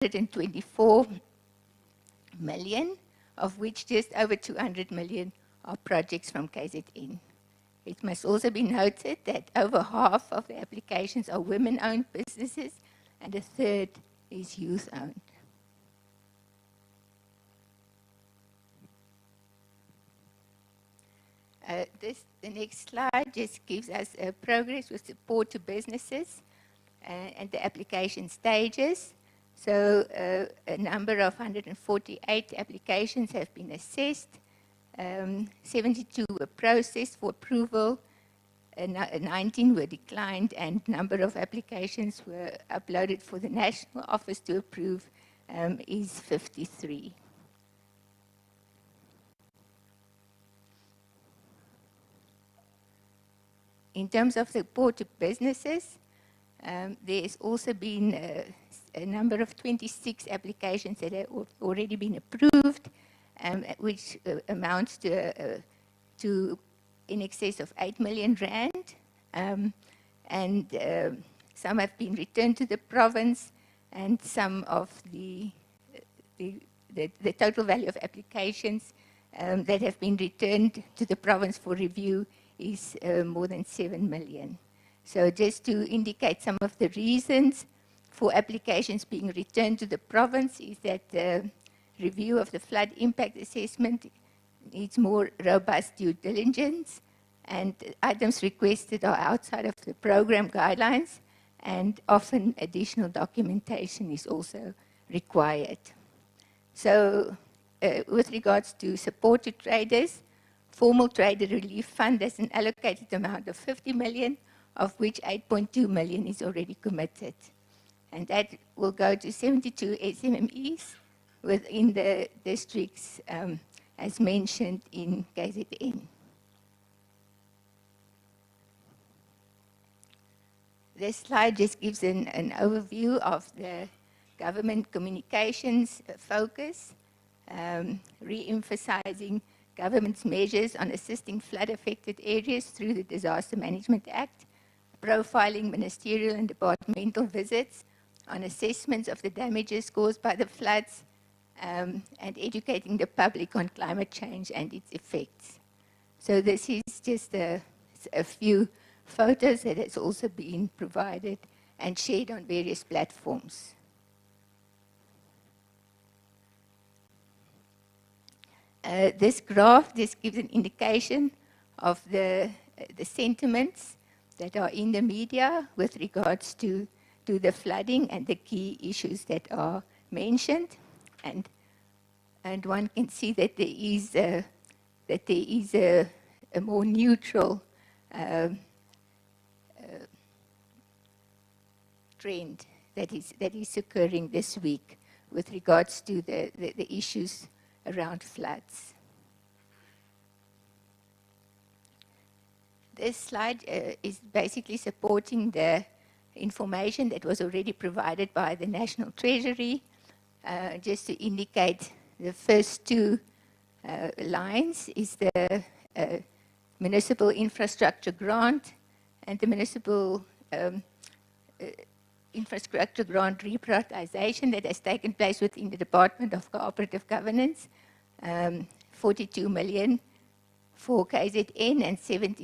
124 million, of which just over 200 million are projects from KZN. It must also be noted that over half of the applications are women-owned businesses and a third is youth-owned. The next slide just gives us progress with support to businesses and the application stages. So a number of 148 applications have been assessed, 72 were processed for approval, 19 were declined, and number of applications were uploaded for the National Office to approve is 53. In terms of support to businesses, there has also been a number of 26 applications that have already been approved, which amounts to in excess of 8 million rand. Some have been returned to the province, and some of the total value of applications that have been returned to the province for review is more than 7 million. So just to indicate some of the reasons for applications being returned to the province is that the review of the flood impact assessment needs more robust due diligence, and items requested are outside of the program guidelines, and often additional documentation is also required. So with regards to support to traders, Formal Trader Relief Fund has an allocated amount of 50 million, of which 8.2 million is already committed. And that will go to 72 SMMEs within the districts as mentioned in KZN. This slide just gives an overview of the government communications focus, re-emphasizing government's measures on assisting flood-affected areas through the Disaster Management Act, profiling ministerial and departmental visits on assessments of the damages caused by the floods, and educating the public on climate change and its effects. So this is just a few photos that has also been provided and shared on various platforms. This graph just gives an indication of the sentiments that are in the media with regards to the flooding and the key issues that are mentioned, and one can see that there is a more neutral trend that is occurring this week with regards to the issues around floods. This slide is basically supporting the information that was already provided by the National Treasury. Just to indicate, the first two lines is the municipal infrastructure grant and the municipal infrastructure grant reprioritization that has taken place within the Department of Cooperative Governance, 42 million for KZN and 77